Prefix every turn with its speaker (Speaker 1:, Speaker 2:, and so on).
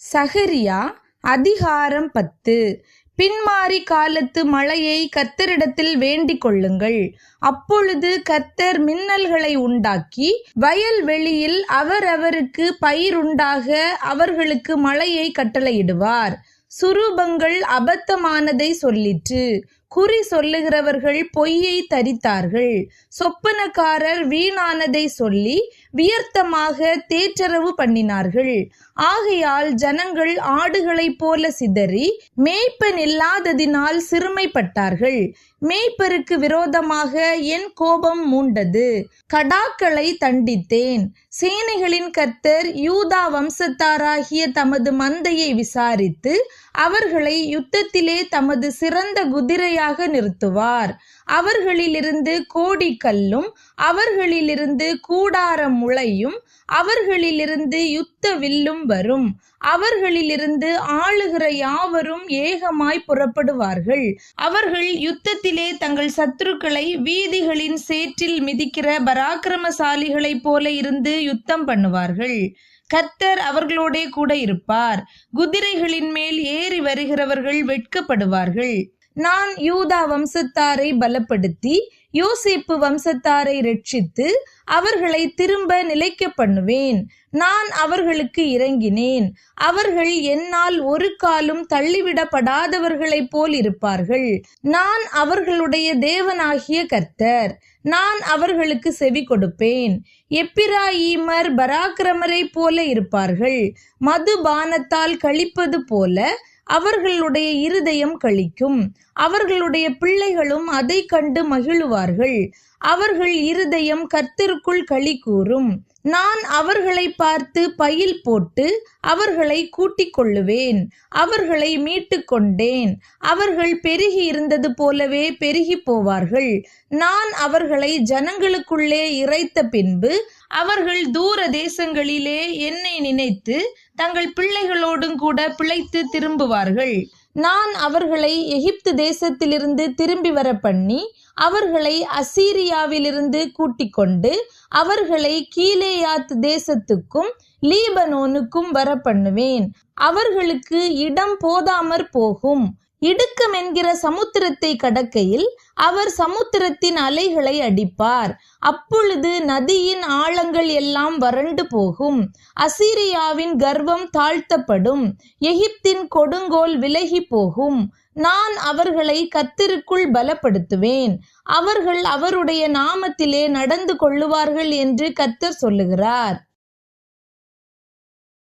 Speaker 1: சகரியா அதிகாரம் 10. பின்மாறி காலத்து மழையை கர்த்தரிடத்தில் வேண்டிக் கொள்ளுங்கள். அப்பொழுது கர்த்தர் மின்னல்களை உண்டாக்கி வயல்வெளியில் அவரவருக்கு பயிருண்டாக அவர்களுக்கு மழையை கட்டளையிடுவார். சுரூபங்கள் அபத்தமானதை சொல்லிற்று, குறி சொல்லுகிறவர்கள் பொய்யை தரித்தார்கள். சொப்பனக்காரர் வீணானதை சொல்லி வியர்த்தமாக தேற்றரவு பண்ணினார்கள். ஆகையால் ஜனங்கள் ஆடுகளைப் போல சிதறி மேய்ப்பன் இல்லாததினால் சிறுமைப்பட்டார்கள். மேய்ப்பருக்கு விரோதமாக என் கோபம் மூண்டது, கடாக்களை தண்டித்தேன். சேனைகளின் கர்த்தர் யூதா வம்சத்தாராகிய தமது மந்தையை விசாரித்து அவர்களை யுத்தத்திலே தமது சிறந்த குதிரையாக நிறுத்துவார். அவர்களிலிருந்து கோடிக்கல்லும் அவர்களிலிருந்து கூடார முளையும் அவர்களிலிருந்து யுத்த வில்லும் வரும். அவர்களிலிருந்து ஆளுகிற யாவரும் ஏகமாய் புறப்படுவார்கள். அவர்கள் யுத்தத்திலே தங்கள் சத்துருக்களை வீதிகளின் சேற்றில் மிதிக்கிற பராக்கிரமசாலிகளைப் போல இருந்து யுத்தம் பண்ணுவார்கள். கர்த்தர் அவர்களோடே கூட இருப்பார். குதிரைகளின் மேல் ஏறி வருகிறவர்கள் வெட்கப்படுவார்கள். நான் யூதா வம்சத்தாரை பலப்படுத்தி யோசேப்பு வம்சத்தாரை ரட்சித்து அவர்களை திரும்ப நிலைக்க பண்ணுவேன். நான் அவர்களுக்கு இறங்கினேன். அவர்கள் என்னால் ஒரு காலும் தள்ளிவிடப்படாதவர்களைப் போல் இருப்பார்கள். நான் அவர்களுடைய தேவனாகிய கர்த்தர். நான் அவர்களுக்கு செவி கொடுப்பேன். எப்பிராயீமர் பராக்கிரமரை போல இருப்பார்கள். மதுபானத்தால் களிப்பது போல அவர்களுடைய இருதயம் களிக்கும். அவர்களுடைய பிள்ளைகளும் அதை கண்டு மகிழுவார்கள். அவர்கள் இருதயம் கர்த்தருக்குள் களி கூறும். நான் அவர்களை பார்த்து பயில் போட்டு அவர்களை கூட்டிக் கொள்ளுவேன். அவர்களை மீட்டு கொண்டேன். அவர்கள் பெருகி இருந்தது போலவே பெருகி போவார்கள். நான் அவர்களை ஜனங்களுக்குள்ளே இறைத்த பின்பு அவர்கள் தூர தேசங்களிலே என்னை நினைத்து தங்கள் பிள்ளைகளோடும் கூட பிழைத்து திரும்புவார்கள். நான் அவர்களை எகிப்து தேசத்திலிருந்து திரும்பி வர பண்ணி அவர்களை அசீரியாவிலிருந்து கூட்டிக் கொண்டு அவர்களை கீலேயாத் தேசத்துக்கும் லீபனோனுக்கும் வர பண்ணுவேன். அவர்களுக்கு இடம் போதாமற் போகும். இடுக்கம் என்கிற சமுத்திரத்தை கடக்கையில் அவர் சமுத்திரத்தின் அலைகளை அடிப்பார். அப்பொழுது நதியின் ஆழங்கள் எல்லாம் வறண்டு போகும். அசீரியாவின் கர்வம் தாழ்த்தப்படும். எகிப்தின் கொடுங்கோல் விலகி போகும். நான் அவர்களை கர்த்தருக்குள் பலப்படுத்துவேன். அவர்கள் அவருடைய நாமத்திலே நடந்து கொள்ளுவார்கள் என்று கர்த்தர் சொல்லுகிறார்.